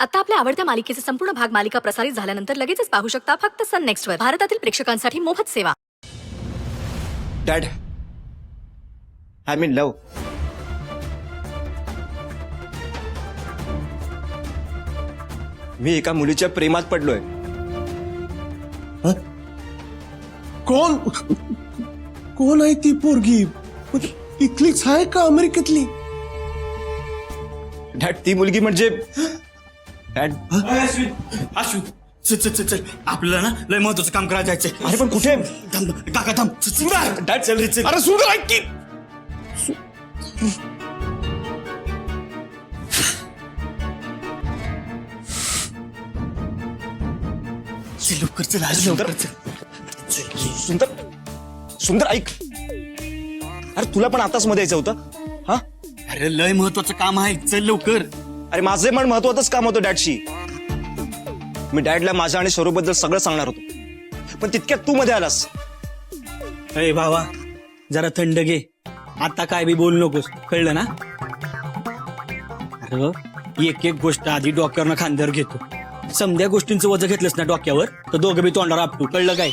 आता आपल्या आवडत्या मालिकेचे संपूर्ण भाग मालिका प्रसारित झाल्यानंतर लगेचच पाहू शकता फक्त सन नेक्स्टवर. भारतातील प्रेक्षकांसाठी मोफत सेवा. डॅड, आय मीन लव. मी एका मुलीच्या प्रेमात पडलोय. कोण कोण आहे ती पोरगी? म्हणजे इथलीच आहे का अमेरिकेतली? डॅड, ती मुलगी म्हणजे डॅड. अश्विन चल चल चल चल, आपल्याला ना लय महत्वाचं काम करायला जायचंय. अरे पण कुठे? थांब काका थांब. सुंदर डॅड, चल रे चल. अरे सुंदर ऐक की. चल लवकर चल आज लवकर चल. सुंदर, सुंदर ऐक. अरे तुला पण आताच मध्ये यायचं होतं. हा, अरे लय महत्वाचं काम आहे, चल लवकर. अरे माझे पण महत्वाचंच काम होतं डॅडशी. मी डॅडला माझ्या आणि स्वरूपबद्दल सगळं सांगणार होतो, पण तितक्यात तू मध्ये आलास. अरे भावा जरा थंड घे, आता काय बी बोलू नकोस, कळलं ना? अरे एक एक गोष्ट आधी डोक्यावरनं खांद्यावर घेतो. समध्या गोष्टींचं वजन घेतलंस ना डोक्यावर तर दोघं बी तोंडावर आपटू, कळलं काय?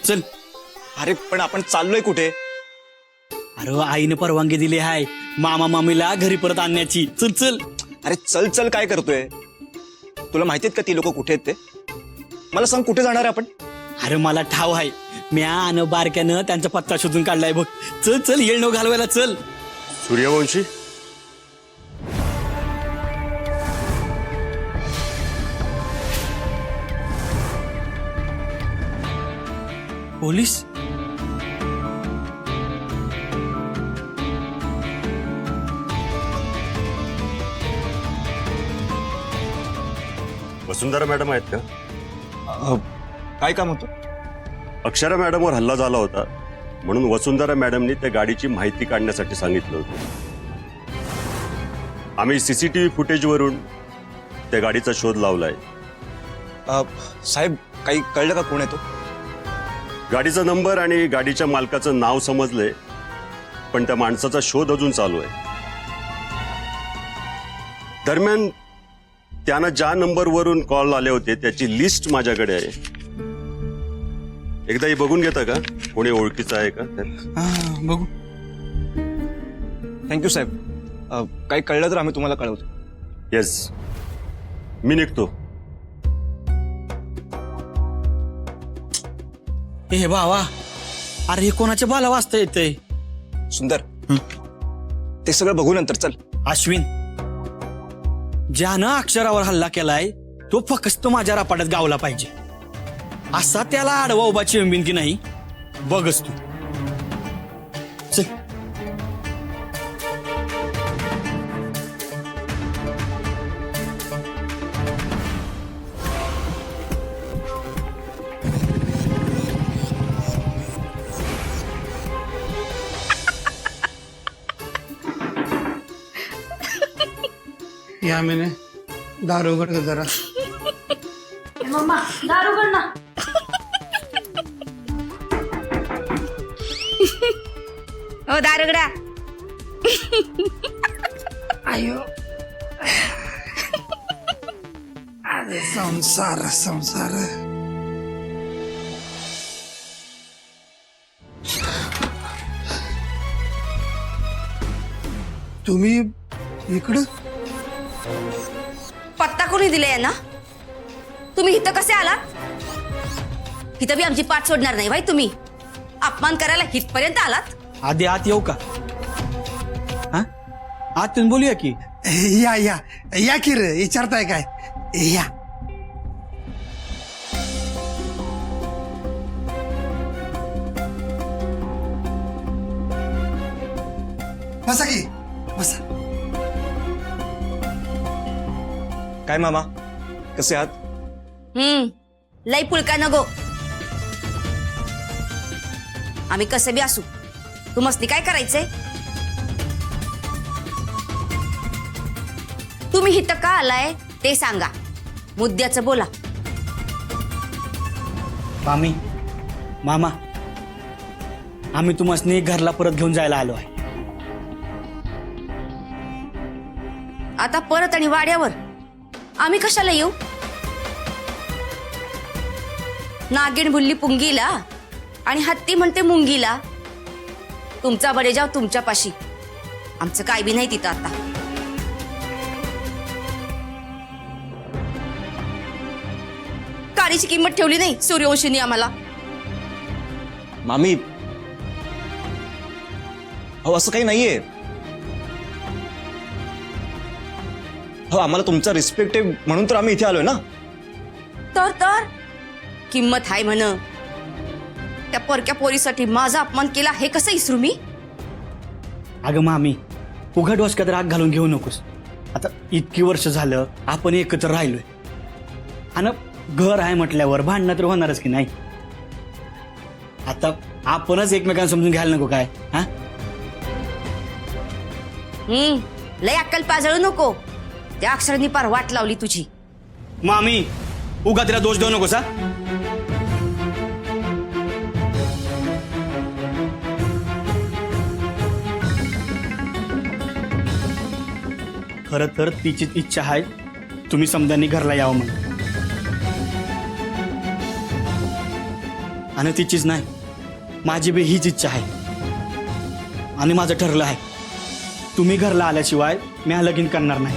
चल. अरे पण आपण चाललोय कुठे? अरे आईने परवानगी दिली आहे मामा मामीला घरी परत आणण्याची. चल चल. अरे चल चल काय करतोय? तुला माहितीत का ती लोक कुठे आहेत ते? मला सांग, कुठे जाणार आहे आपण? अरे मला ठाव आहे, म्या आणि बारक्यानं त्यांचा पत्ता शोधून काढलाय बघ. चल चल, येळ न घालवायला चल. सूर्यवंशी, पोलीस? वसुंधरा मॅडम आहेत का? काय काम होतं? अक्षरा मॅडमवर हल्ला झाला होता म्हणून वसुंधरा मॅडमनी त्या गाडीची माहिती काढण्यासाठी सांगितलं होतं. आम्ही सीसीटीव्ही फुटेजवरून त्या गाडीचा शोध लावलाय. साहेब, काही कळलं का कोण आहे तो? गाडीचा नंबर आणि गाडीच्या मालकाचं नाव समजलंय, पण त्या माणसाचा शोध अजून चालू आहे. दरम्यान त्यानं ज्या नंबरवरून कॉल आले होते त्याची लिस्ट माझ्याकडे आहे. एकदा ही बघून घेता का? कोणी ओळखीचं आहे का त्यात? बघू. थँक्यू साहेब. काही कळलं तर आम्ही तुम्हाला कळवतो. येस, मी निघतो. हे भावा, अरे हे कोणाच्या बाला वाजता येतंय? सुंदर, ते सगळं बघू नंतर. चल. अश्विन, ज्यानं अक्षरावर हल्ला केलाय तो फक्त माझ्या रापाट्यात गावला पाहिजे. असा त्याला आडवा उभा चिंबिन की नाही बघच तू. चल. या मैंने दारू उघड जरा. मम्मा, दारू उघड ना. ओ दारुगडा. आयो, अरे संसार संसार. तुम्ही इकडं? पत्ता कोणी दिलाय ना? तुम्ही इथं कसे आलात? इथं बी आमची पाठ सोडणार नाही भाई. तुम्ही अपमान करायला इथपर्यंत आलात? आधी आत येऊ का? हा, आत येऊन बोलूया की. या या या की रे, विचारताय काय? या. बसा की, बसा. काय मामा, कसे आहात? लई पुळका नको. आम्ही कसे बी असू, तू मस्ती काय करायचंय? तुम्ही इथं का आलाय ते सांगा, मुद्द्याचं बोला. मामी, मामा, आम्ही तुम्हाला घरला परत घेऊन जायला आलो आहे. आता परत आणि वाड्यावर आम्ही कशाला येऊ? नागिण बुल्ली पुंगीला आणि हत्ती म्हणते मुंगीला. तुमचा बडेजाव तुमच्यापाशी, आमचं काय बी नाही तिथं आता. काडीची किंमत ठेवली नाही सूर्यवंशीने आम्हाला. मामी, हो असं काही नाहीये. हो आम्हाला तुमचा रिस्पेक्ट आहे म्हणून तर आम्ही इथे आलोय ना. तर किंमत हाय म्हण. त्या परक्या पोरीसाठी माझा अपमान केला हे कसं इसरू मी? अगं मामी, उघड डोसक्यात राग घालून घेऊ नकोस. आता इतकी वर्ष झालं आपण एकत्र राहिलोय आणि घर आहे म्हटल्यावर भांडणं तर होणारच की नाही. आता आपणच एकमेकांना समजून घ्यायला नको काय? हा, लय अक्कल पाजळू नको. त्या अक्षरांनी पार वाट लावली तुझी. मामी उगा तिला दोष देऊ नकोस. हा, खरं तर तिचीच इच्छा आहे तुम्ही समजांनी घरला यावं म्हणून. आणि तिचीच नाही, माझी बी हीच इच्छा आहे. आणि माझं ठरलं आहे, तुम्ही घरला आल्याशिवाय मी हा लगीन करणार नाही.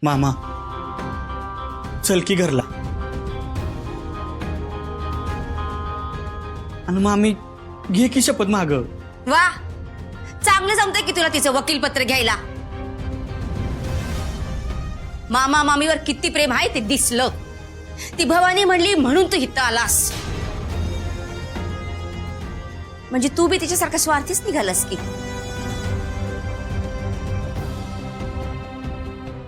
मामा चल की घरला. आणि मामी घे की शपथ माग. वा, चांगलं जमतंय की तुला तिचं वकीलपत्र घ्यायला. मामा मामीवर किती प्रेम आहे ते दिसलं. ती भवानी म्हणली म्हणून तू इथं आलास. म्हणजे तू बी तिच्यासारखा स्वार्थीच निघालास की.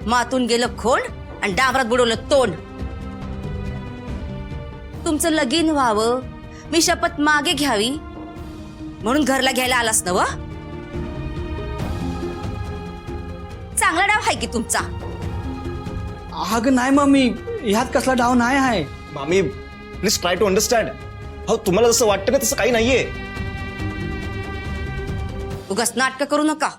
मातून गेलं खोंड आणि डांबरात बुडवलं तोंड. तुमचं लगीन व्हावं, मी शपथ मागे घ्यावी म्हणून घरला घ्यायला आलास ना? व चांगला डाव आहे की तुमचा. अगं नाही मामी, ह्यात कसला डाव नाही आहे. मामी प्लीज ट्राय टू अंडरस्टँड. हो तुम्हाला जसं वाटतं ना तसं काही नाहीये. उगाच नाटक करू नका.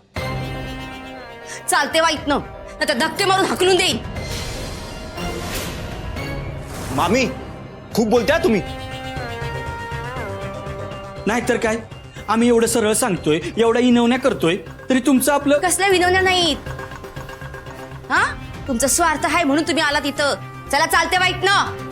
चालते वाईट न तर धक्के मारून हकलून देईन. मामी खूप बोलताय तुम्ही. नाहीतर काय, आम्ही एवढं सरळ सांगतोय, एवढा इनवण्या करतोय, तरी तुमचं आपलं. कसल्या विनवण्या नाहीत. हा, तुमचा स्वार्थ आहे म्हणून तुम्ही आला तिथं. चला चालते वाईट न.